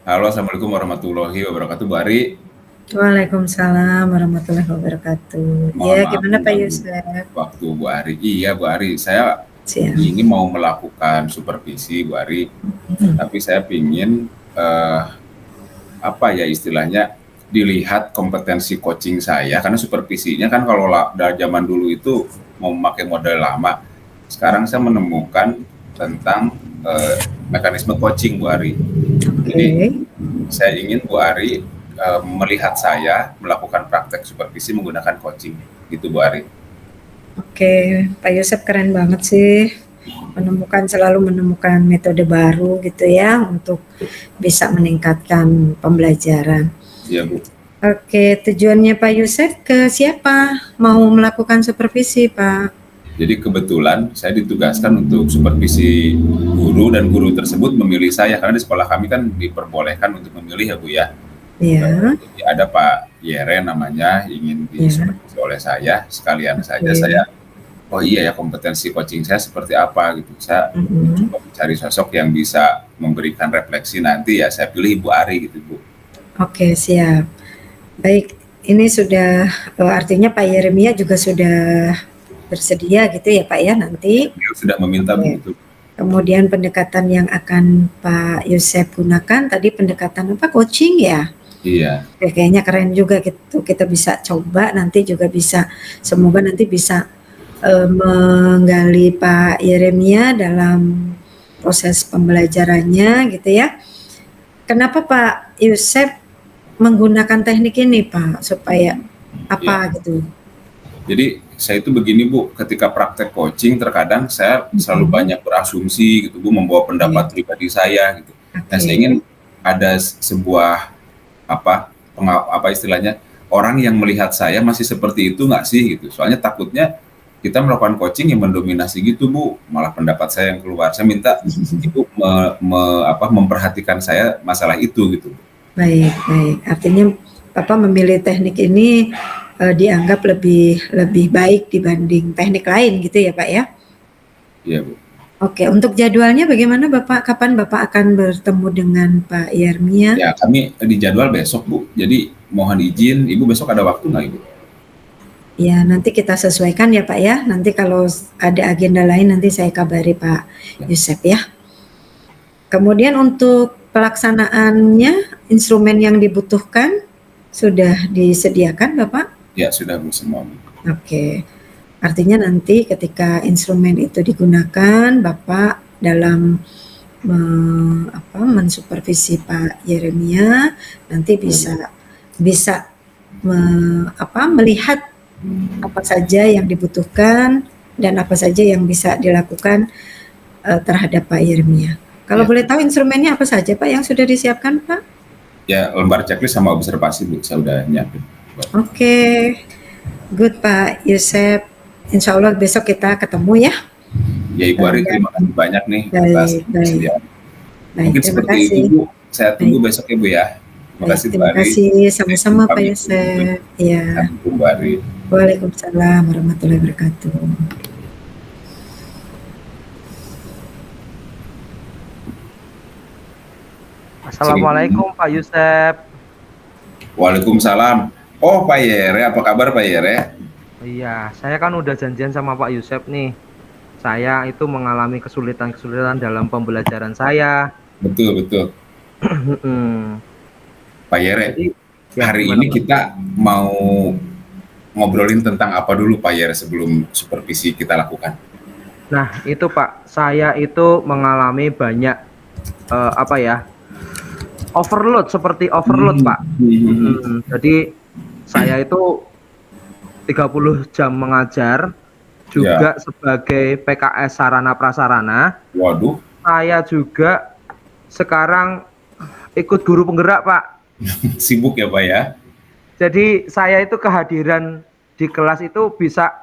Halo, Assalamualaikum warahmatullahi wabarakatuh, Bu Ari. Waalaikumsalam warahmatullahi wabarakatuh. Mohon Ya, maaf gimana Pak mengganggu Yusuf? waktu Bu Ari. Iya, Bu Ari, saya Siap. ini mau melakukan supervisi, Bu Ari, tapi saya pingin apa ya istilahnya dilihat kompetensi coaching saya, karena supervisinya kan kalau dari zaman dulu itu mau memakai model lama. Sekarang saya menemukan tentang mekanisme coaching, Bu Ari. Jadi saya ingin Bu Ari melihat saya melakukan praktek supervisi menggunakan coaching, gitu Bu Ari. Oke, Pak Yusuf keren banget sih, selalu menemukan metode baru gitu ya untuk bisa meningkatkan pembelajaran. Iya Bu. Oke, tujuannya Pak Yusuf ke siapa mau melakukan supervisi Pak? Jadi kebetulan saya ditugaskan untuk supervisi guru dan guru tersebut memilih saya karena di sekolah kami kan diperbolehkan untuk memilih ya Bu ya. Iya. Jadi ada Pak Yere namanya ingin disupervisi oleh saya, sekalian saja saya oh iya ya kompetensi coaching saya seperti apa gitu. Saya coba mencari sosok yang bisa memberikan refleksi nanti ya saya pilih Ibu Ari gitu Bu. Oke, siap. Baik, ini sudah artinya Pak Yeremia juga sudah bersedia gitu ya Pak ya nanti. Sudah meminta begitu. Kemudian pendekatan yang akan Pak Yusuf gunakan tadi pendekatan apa, coaching ya? Iya. Kayaknya keren juga gitu, kita bisa coba nanti juga bisa, semoga nanti bisa menggali Pak Yeremia dalam proses pembelajarannya gitu ya. Kenapa Pak Yusuf menggunakan teknik ini Pak, supaya apa gitu? Jadi saya itu begini Bu, ketika praktek coaching terkadang saya selalu banyak berasumsi gitu Bu, membawa pendapat pribadi saya gitu. Nah saya ingin ada sebuah apa istilahnya orang yang melihat saya masih seperti itu nggak sih gitu. Soalnya takutnya kita melakukan coaching yang mendominasi gitu Bu, malah pendapat saya yang keluar. Saya minta Ibu memperhatikan saya masalah itu gitu. Baik, artinya Bapak memilih teknik ini dianggap lebih baik dibanding teknik lain gitu ya Pak ya? Iya Bu. Oke, untuk jadwalnya bagaimana Bapak? Kapan Bapak akan bertemu dengan Pak Yeremia? Ya kami di jadwal besok Bu, jadi mohon izin Ibu besok ada waktu nggak Ibu? Ya nanti kita sesuaikan ya Pak ya, nanti kalau ada agenda lain nanti saya kabari Pak Yusuf ya. Kemudian untuk pelaksanaannya, instrumen yang dibutuhkan sudah disediakan Bapak? Ya sudah Bu semua. Oke, artinya nanti ketika instrumen itu digunakan, Bapak dalam mensupervisi Pak Yeremia nanti bisa melihat apa saja yang dibutuhkan dan apa saja yang bisa dilakukan terhadap Pak Yeremia. Kalau boleh tahu instrumennya apa saja Pak yang sudah disiapkan Pak? Ya lembar checklist sama observasi Bu, saya udah nyiapin. Oke, good Pak Yusuf. Insya Allah besok kita ketemu ya. Ya Ibu Ari, terima kasih banyak nih atas kesediaan. Mungkin seperti itu Bu, saya tunggu besok ya Bu ya. Terima kasih Bu Ari. Terima kasih, sama-sama Pak Yusuf. Ya. Bu Ari. Waalaikumsalam warahmatullahi wabarakatuh. Assalamualaikum Pak Yusuf. Waalaikumsalam. Oh Pak Yere, apa kabar Pak Yere? Iya, saya kan udah janjian sama Pak Yusuf nih. Saya itu mengalami kesulitan-kesulitan dalam pembelajaran saya. Betul. Pak Yere, hari ini kita mau ngobrolin tentang apa dulu Pak Yere sebelum supervisi kita lakukan? Nah itu Pak, saya itu mengalami banyak overload Pak. Jadi saya itu 30 jam mengajar juga sebagai PKS sarana prasarana. Waduh. Saya juga sekarang ikut guru penggerak Pak. Sibuk ya Pak ya? Jadi saya itu kehadiran di kelas itu bisa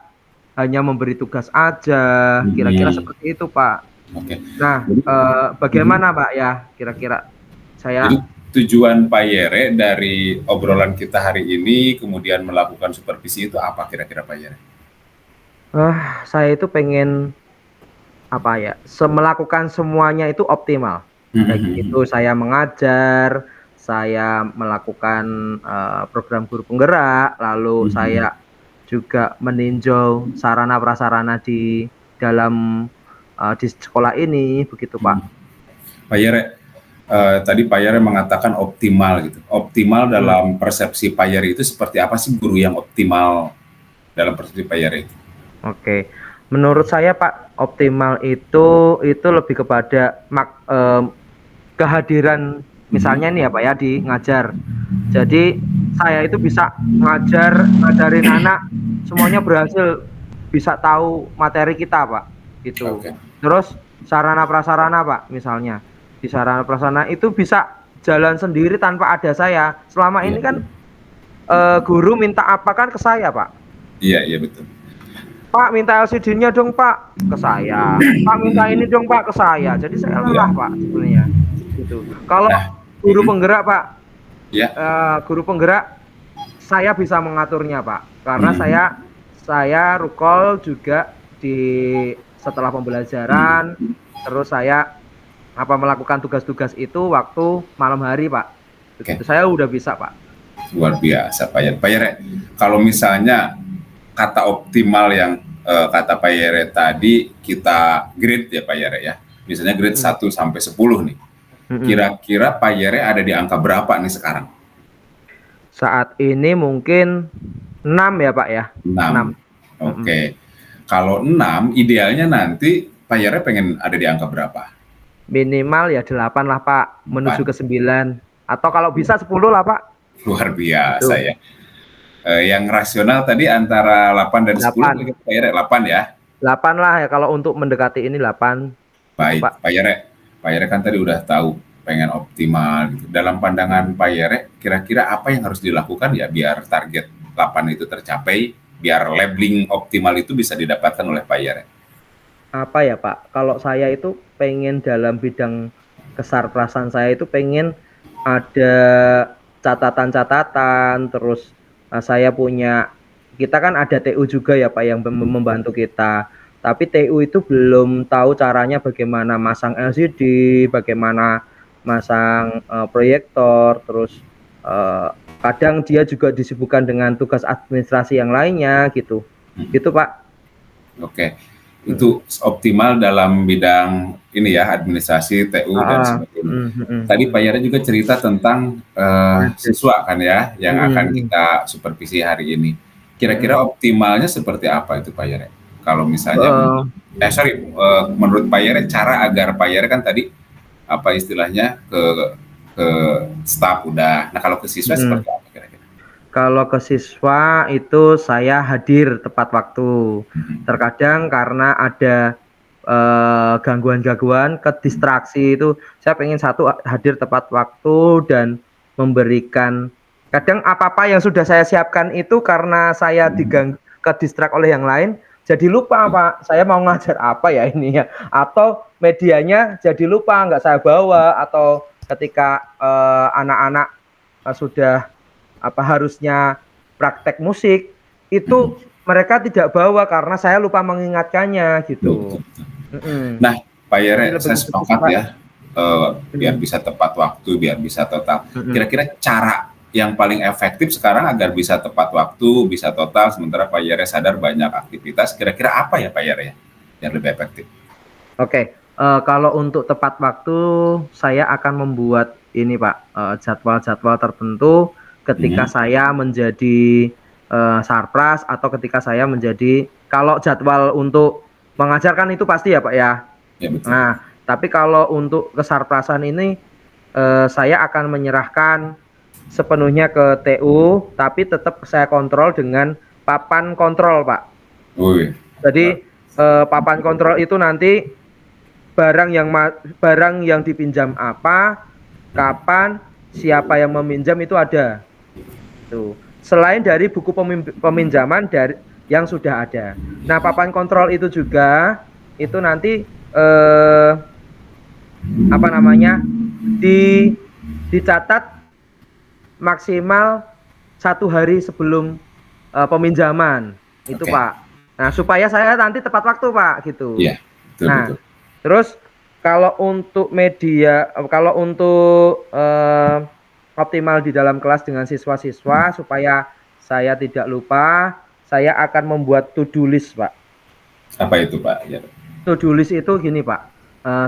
hanya memberi tugas aja, kira-kira seperti itu Pak. Oke. Nah, bagaimana Pak ya kira-kira saya? Jadi tujuan Pak Yere dari obrolan kita hari ini kemudian melakukan supervisi itu apa kira-kira Pak Yere? Saya itu pengen apa ya, melakukan semuanya itu optimal. Baik itu saya mengajar, saya melakukan program guru penggerak, lalu saya juga meninjau sarana prasarana di dalam di sekolah ini, begitu Pak. Pak Yere, tadi Pak Yere mengatakan optimal gitu. Optimal dalam persepsi Pak Yere itu seperti apa sih guru yang optimal dalam persepsi Pak Yere itu? Oke, menurut saya Pak, optimal itu lebih kepada kehadiran, misalnya nih ya Pak ya, di ngajar. Jadi saya itu bisa ngajarin anak, semuanya berhasil, bisa tahu materi kita Pak, gitu. Terus sarana prasarana Pak, misalnya di sarana prasarana itu bisa jalan sendiri tanpa ada saya. Selama ini kan guru minta apa kan ke saya Pak. Iya betul. Pak minta LCD-nya dong Pak, ke saya. Pak minta ini dong Pak, ke saya. Jadi saya lelah Pak sebenarnya. Gitu. Kalau guru penggerak Pak, guru penggerak saya bisa mengaturnya Pak, karena saya rukol juga setelah pembelajaran, terus saya melakukan tugas-tugas itu waktu malam hari Pak. Begitu. Saya udah bisa Pak. Luar biasa Pak Yere. Pak Yere, kalau misalnya kata optimal yang kata Pak Yere tadi kita grade ya Pak Yere ya, misalnya grade 1 sampai 10 nih, kira-kira Pak Yere ada di angka berapa nih sekarang? Saat ini mungkin 6 ya Pak ya. 6. Oke. Kalau 6 idealnya nanti Pak Yere pengen ada di angka berapa? Minimal ya 8 lah Pak, menuju ke 9, atau kalau bisa 10 lah Pak. Luar biasa ya. Yang rasional tadi antara 8 dan 10, Pak Yere 8 ya? 8 lah ya, kalau untuk mendekati ini 8. Baik, Pak Yere kan tadi udah tahu pengen optimal gitu. Dalam pandangan Pak Yere, kira-kira apa yang harus dilakukan ya biar target 8 itu tercapai, biar labeling optimal itu bisa didapatkan oleh Pak Yere? Apa ya Pak, kalau saya itu pengen dalam bidang kesarprasan saya itu pengen ada catatan-catatan, terus saya punya, kita kan ada TU juga ya Pak yang membantu kita, tapi TU itu belum tahu caranya bagaimana masang LCD, bagaimana masang proyektor, terus kadang dia juga disibukkan dengan tugas administrasi yang lainnya gitu, gitu Pak. Oke, itu optimal dalam bidang ini ya, administrasi, TU dan sebagainya. Tadi Pak Yere juga cerita tentang siswa kan ya, yang akan kita supervisi hari ini. Kira-kira optimalnya seperti apa itu Pak Yere? Kalau misalnya, menurut Pak Yere, cara agar Pak Yere kan tadi apa istilahnya ke staf udah. Nah kalau ke siswa seperti apa kira-kira? Kalau ke siswa itu saya hadir tepat waktu. Terkadang karena ada gangguan-gangguan, kedistraksi itu, saya pengen hadir tepat waktu dan memberikan. Kadang apa-apa yang sudah saya siapkan itu karena saya kedistrak oleh yang lain, jadi lupa Pak, saya mau ngajar apa ya ini ya, atau medianya jadi lupa, nggak saya bawa, atau ketika anak-anak sudah harusnya praktek musik itu mereka tidak bawa karena saya lupa mengingatkannya gitu. Nah Pak Yere, saya sepakat ya, biar bisa tepat waktu, biar bisa total. Kira-kira cara yang paling efektif sekarang agar bisa tepat waktu, bisa total, sementara Pak Yere sadar banyak aktivitas, kira-kira apa ya Pak Yere ya yang lebih efektif? Oke, kalau untuk tepat waktu saya akan membuat ini Pak, jadwal-jadwal tertentu ketika saya menjadi sarpras atau ketika saya menjadi, kalau jadwal untuk mengajarkan itu pasti ya Pak ya. Ya betul. Nah, tapi kalau untuk kesarprasan ini saya akan menyerahkan sepenuhnya ke TU, tapi tetap saya kontrol dengan papan kontrol Pak. Jadi papan kontrol itu nanti barang yang dipinjam apa, kapan, siapa yang meminjam itu ada. Tuh. Selain dari buku peminjaman dari yang sudah ada. Nah, papan kontrol itu juga itu nanti apa namanya dicatat maksimal 1 hari sebelum peminjaman itu Pak. Nah supaya saya nanti tepat waktu Pak gitu. Iya, betul, nah betul. Terus kalau untuk media, kalau untuk optimal di dalam kelas dengan siswa-siswa supaya saya tidak lupa, saya akan membuat to-do list Pak. Apa itu Pak? Ya. To-do list itu gini Pak,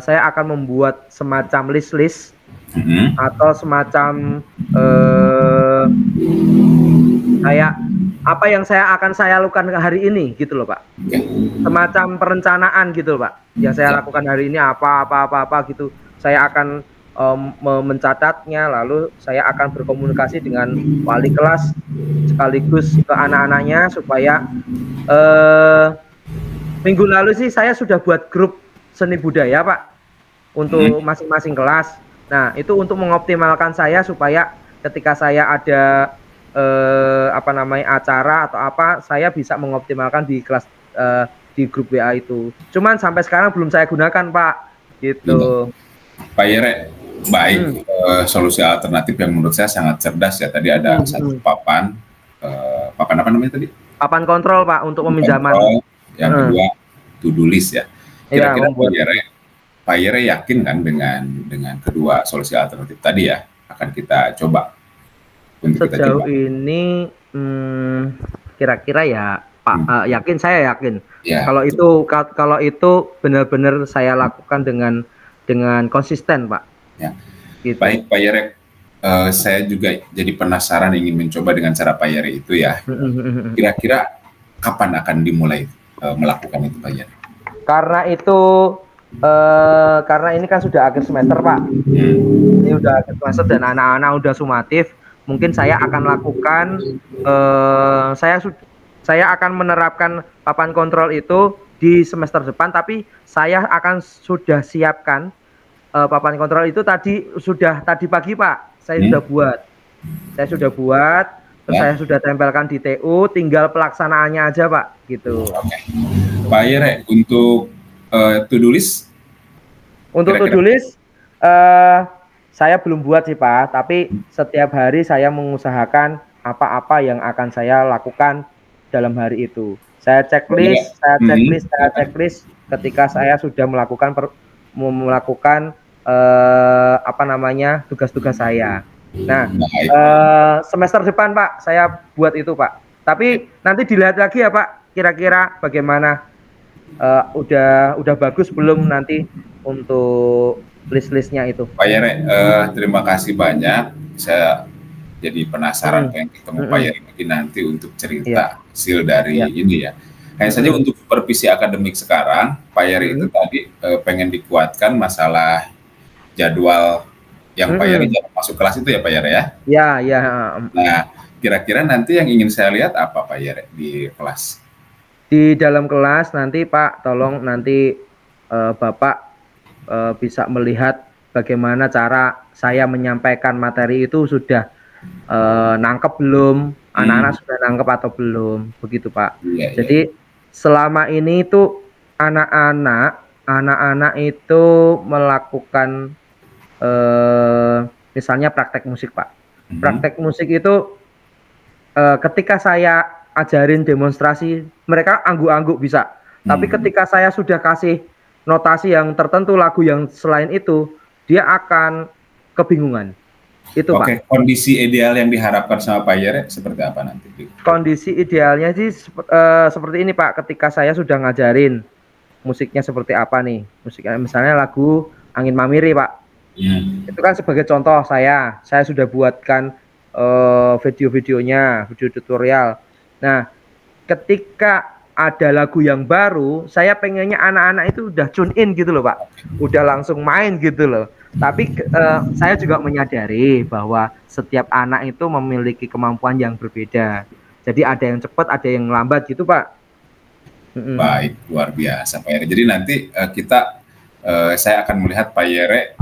saya akan membuat semacam list-list atau semacam kayak apa yang akan saya lakukan hari ini gitu loh Pak. Semacam perencanaan gitu loh Pak. Yang saya lakukan hari ini apa gitu. Saya akan mencatatnya, lalu saya akan berkomunikasi dengan wali kelas sekaligus ke anak-anaknya supaya minggu lalu sih saya sudah buat grup seni budaya Pak untuk masing-masing kelas. Nah itu untuk mengoptimalkan saya supaya ketika saya ada apa namanya acara atau apa, saya bisa mengoptimalkan di kelas di grup WA itu. Cuman sampai sekarang belum saya gunakan Pak gitu. Pak Yere, baik, solusi alternatif yang menurut saya sangat cerdas ya. Tadi ada satu papan apa namanya tadi? Papan kontrol Pak untuk peminjaman. Yang kedua to-do list ya. Kira-kira Pak Yere yakin kan dengan kedua solusi alternatif tadi ya, akan kita coba. Sejauh ini kira-kira ya Pak, saya yakin. Ya, kalau itu benar-benar saya lakukan dengan konsisten Pak. Ya. Gitu. Baik Pak Yere, saya juga jadi penasaran ingin mencoba dengan cara Pak Yere itu ya. Kira-kira kapan akan dimulai melakukan itu Pak Yere? Karena ini kan sudah akhir semester Pak. Ini udah akhir semester dan anak-anak udah sumatif. Mungkin saya akan lakukan, saya akan menerapkan papan kontrol itu di semester depan, tapi saya akan sudah siapkan papan kontrol itu tadi pagi Pak, saya sudah buat, terus saya sudah tempelkan di TU, tinggal pelaksanaannya aja Pak, gitu. Pak Yere, untuk to-do list? Untuk to-do list, saya belum buat sih Pak, tapi setiap hari saya mengusahakan apa-apa yang akan saya lakukan dalam hari itu. Saya checklist ketika saya sudah melakukan apa namanya tugas-tugas saya. Nah, semester depan Pak, saya buat itu Pak. Tapi nanti dilihat lagi ya Pak, kira-kira bagaimana, udah bagus belum nanti untuk list-listnya itu. Pak Yere, terima kasih banyak. Saya jadi penasaran pengen ketemu Pak Yere nanti untuk cerita hasil dari ini ya. Hanya saja untuk supervisi akademik sekarang, Pak Yere itu tadi pengen dikuatkan masalah jadwal yang Pak Yere masuk kelas itu ya Pak Yere ya? Ya. Nah, kira-kira nanti yang ingin saya lihat apa Pak Yere di kelas? Di dalam kelas nanti Pak, tolong nanti Bapak bisa melihat bagaimana cara saya menyampaikan materi itu sudah nangkep belum, anak-anak sudah nangkep atau belum, begitu Pak. Jadi selama ini itu anak-anak itu melakukan misalnya praktek musik Pak. Praktek musik itu ketika saya ajarin demonstrasi mereka angguk-angguk bisa, tapi ketika saya sudah kasih notasi yang tertentu lagu yang selain itu, dia akan kebingungan. Itu Pak. Kondisi ideal yang diharapkan sama Pak Yere seperti apa nanti? Kondisi idealnya sih seperti ini Pak, ketika saya sudah ngajarin musiknya seperti apa nih, musiknya misalnya lagu Angin Mamiri Pak. Itu kan sebagai contoh saya sudah buatkan video-videonya, video tutorial. Nah, ketika ada lagu yang baru, saya pengennya anak-anak itu udah tune in gitu loh Pak, udah langsung main gitu loh. Tapi saya juga menyadari bahwa setiap anak itu memiliki kemampuan yang berbeda. Jadi ada yang cepat, ada yang lambat gitu Pak. Baik, luar biasa Pak Yere. Jadi nanti kita saya akan melihat Pak Yere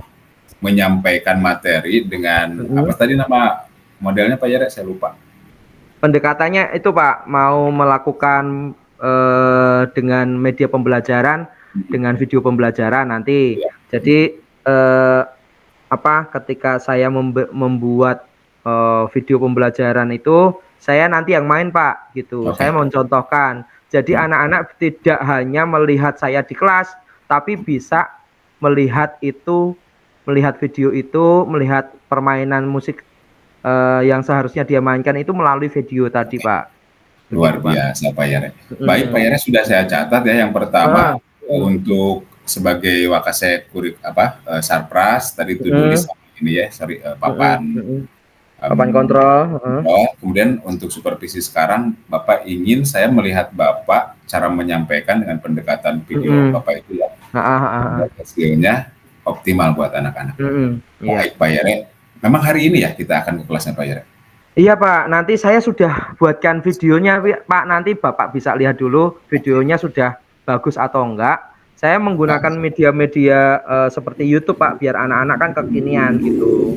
menyampaikan materi dengan apa tadi nama modelnya Pak Yere, saya lupa. Pendekatannya itu Pak, mau melakukan dengan media pembelajaran, dengan video pembelajaran nanti. Ya. Jadi ketika saya membuat video pembelajaran itu, saya nanti yang main Pak, gitu. Saya mau contohkan. Jadi anak-anak tidak hanya melihat saya di kelas, tapi bisa melihat video itu, melihat permainan musik yang seharusnya dia mainkan itu melalui video tadi Pak. Luar biasa Pak Yere. Baik Pak Yere, sudah saya catat ya. Yang pertama untuk sebagai wakase sarpras tadi tulis ini ya, papan kontrol. Kemudian untuk supervisi sekarang, Bapak ingin saya melihat Bapak cara menyampaikan dengan pendekatan video Bapak itu ya. Hasilnya optimal buat anak-anak. Baik Pak Yere, memang hari ini ya kita akan ke kelasnya Pak Yere. Iya Pak, nanti saya sudah buatkan videonya Pak, nanti Bapak bisa lihat dulu videonya sudah bagus atau enggak. Saya menggunakan media-media seperti YouTube Pak, biar anak-anak kan kekinian gitu.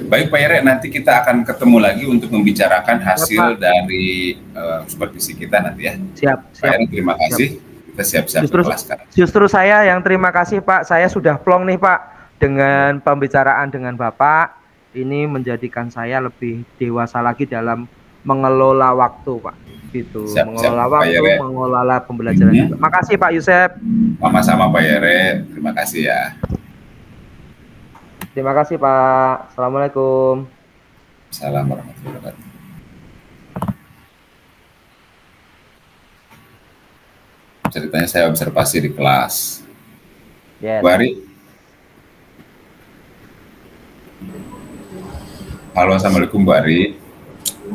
Baik Pak Yere, nanti kita akan ketemu lagi untuk membicarakan hasil dari supervisi kita nanti ya. Siap. Pak Yere, terima kasih. Kita siap-siap ke kelas sekarang. Justru saya yang terima kasih Pak, saya sudah plong nih Pak dengan pembicaraan dengan Bapak. Ini menjadikan saya lebih dewasa lagi dalam mengelola waktu Pak, gitu. Mengelola waktu, mengelola pembelajaran juga. Makasih Pak Yusef. Sama-sama Pak Yere, terima kasih ya. Terima kasih Pak. Assalamualaikum. Assalamualaikum warahmatullahi wabarakatuh. Ceritanya saya observasi di kelas. Yes. Bu Ari. Halo, assalamualaikum Bu Ari.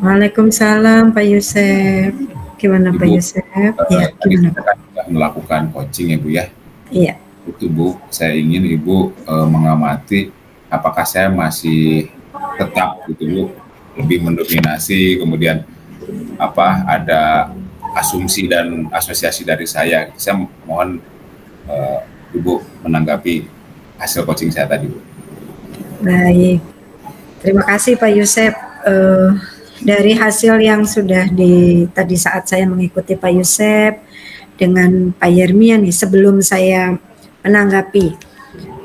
Waalaikumsalam Pak Yusef. Gimana Ibu, Pak Yusef? Ya, gimana? Kita kan sudah melakukan coaching ya Bu ya. Iya. Itu Bu, saya ingin Ibu mengamati apakah saya masih tetap gitu Bu, lebih mendominasi, kemudian ada asumsi dan asosiasi dari saya. Saya mohon Ibu menanggapi hasil coaching saya tadi Bu. Baik. Terima kasih Pak Yusef. Dari hasil yang sudah tadi saat saya mengikuti Pak Yusef dengan Pak Yermia nih, sebelum saya menanggapi,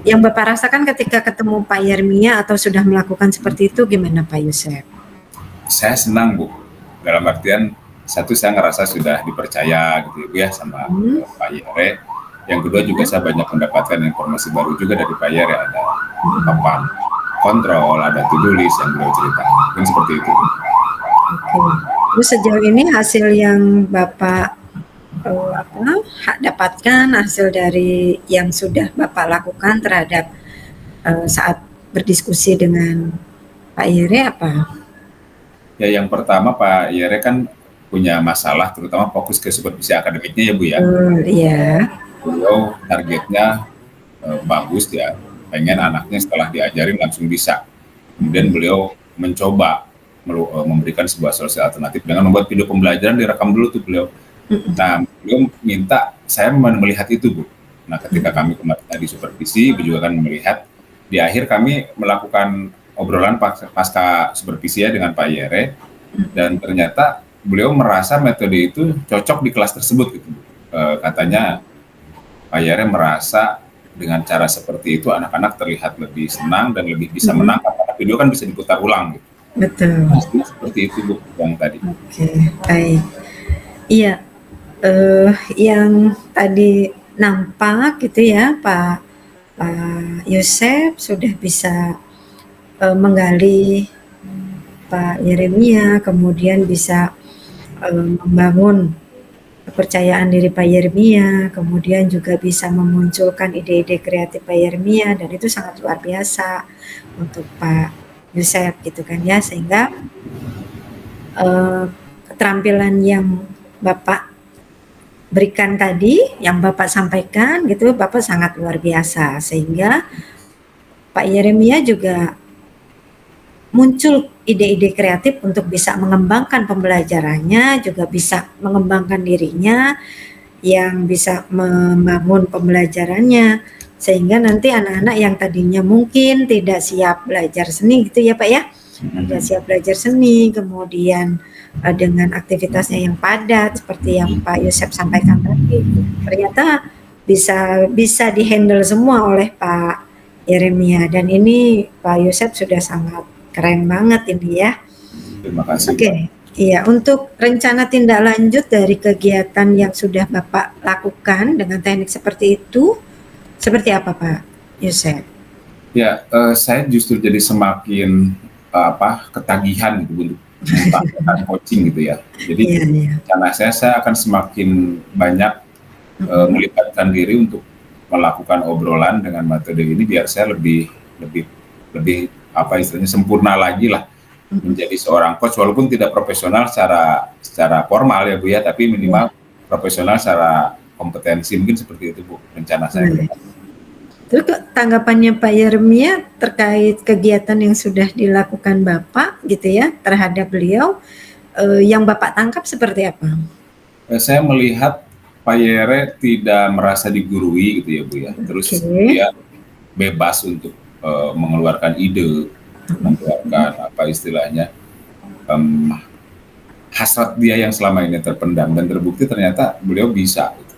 yang Bapak rasakan ketika ketemu Pak Yermia atau sudah melakukan seperti itu gimana Pak Yusef? Saya senang Bu, dalam artian satu saya ngerasa sudah dipercaya gitu ya sama Pak Yere. Yang kedua juga saya banyak mendapatkan informasi baru juga dari Pak Yere, ada papan kontrol, ada to-do list yang beliau ceritakan, mungkin seperti itu. Oke. Terus sejauh ini hasil yang Bapak dapatkan, hasil dari yang sudah Bapak lakukan terhadap saat berdiskusi dengan Pak Yere apa? Ya, yang pertama Pak Yere kan punya masalah, terutama fokus ke supervisi akademiknya ya Bu ya. Iya. Beliau targetnya bagus ya, pengen anaknya setelah diajarin langsung bisa. Kemudian beliau mencoba memberikan sebuah solusi alternatif dengan membuat video pembelajaran, direkam dulu tuh beliau. Nah, beliau minta saya melihat itu Bu. Nah, ketika kami kemarin di supervisi, beliau juga kan melihat. Di akhir kami melakukan obrolan pasca supervisi ya dengan Pak Yere, dan ternyata beliau merasa metode itu cocok di kelas tersebut gitu. Katanya Pak Yere merasa dengan cara seperti itu anak-anak terlihat lebih senang dan lebih bisa menangkap, karena video kan bisa diputar ulang gitu. Betul. Nah, seperti itu Bu yang tadi. Oke, baik. Iya, yang tadi nampak gitu ya Pak Yusef sudah bisa menggali Pak Yeremia, kemudian bisa membangun kepercayaan diri Pak Yeremia, kemudian juga bisa memunculkan ide-ide kreatif Pak Yeremia, dan itu sangat luar biasa untuk Pak Yusef gitu kan ya, sehingga keterampilan yang Bapak berikan tadi, yang Bapak sampaikan gitu, Bapak sangat luar biasa, sehingga Pak Yeremia juga muncul ide-ide kreatif untuk bisa mengembangkan pembelajarannya, juga bisa mengembangkan dirinya, yang bisa membangun pembelajarannya, sehingga nanti anak-anak yang tadinya mungkin tidak siap belajar seni gitu ya Pak ya, tidak siap belajar seni, kemudian dengan aktivitasnya yang padat seperti yang Pak Yosep sampaikan tadi, ternyata bisa dihandle semua oleh Pak Yeremia, dan ini Pak Yosep sudah sangat keren banget ini ya. Terima kasih. Oke, iya, untuk rencana tindak lanjut dari kegiatan yang sudah Bapak lakukan dengan teknik seperti itu, seperti apa Pak Yosep? Ya, saya justru jadi semakin ketagihan gitu untuk melakukan coaching gitu ya. Jadi rencana saya akan semakin banyak melibatkan diri untuk melakukan obrolan dengan metode ini biar saya lebih istilahnya sempurna lagi lah menjadi seorang coach, walaupun tidak profesional secara formal ya Bu ya, tapi minimal profesional secara kompetensi, mungkin seperti itu Bu rencana saya. Terus tanggapannya Pak Yeremia terkait kegiatan yang sudah dilakukan Bapak gitu ya terhadap beliau, yang Bapak tangkap seperti apa? Saya melihat Pak Yere tidak merasa digurui gitu ya Bu ya, terus dia bebas untuk mengeluarkan ide, mengeluarkan istilahnya hasrat dia yang selama ini terpendam, dan terbukti ternyata beliau bisa gitu.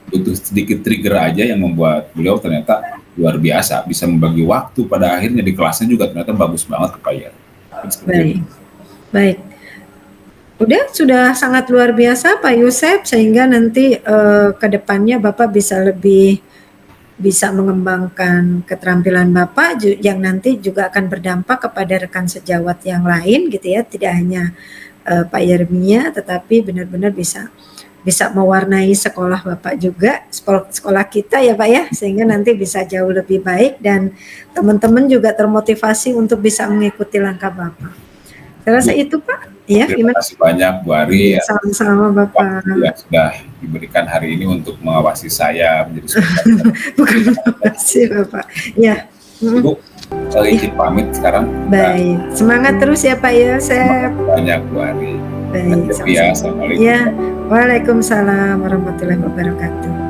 Butuh sedikit trigger aja yang membuat beliau ternyata luar biasa, bisa membagi waktu, pada akhirnya di kelasnya juga ternyata bagus banget Pak Yere. Baik. Sudah sangat luar biasa Pak Yosep, sehingga nanti ke depannya Bapak bisa mengembangkan keterampilan Bapak yang nanti juga akan berdampak kepada rekan sejawat yang lain gitu ya, tidak hanya Pak Yeremia, tetapi benar-benar bisa mewarnai sekolah Bapak juga, sekolah kita ya Pak ya, sehingga nanti bisa jauh lebih baik dan teman-teman juga termotivasi untuk bisa mengikuti langkah Bapak. Saya rasa itu Pak. Ya, terima kasih banyak Bu Ari ya, sama-sama Bapak yang sudah diberikan hari ini untuk mengawasi saya menjadi bukan mengawasi Bapak ya. Bu, saya izin pamit sekarang. Baik, semangat terus ya Pak Yosep. Banyak Bu Ari. Baik, Assalamualaikum. Ya, waalaikumsalam warahmatullahi wabarakatuh.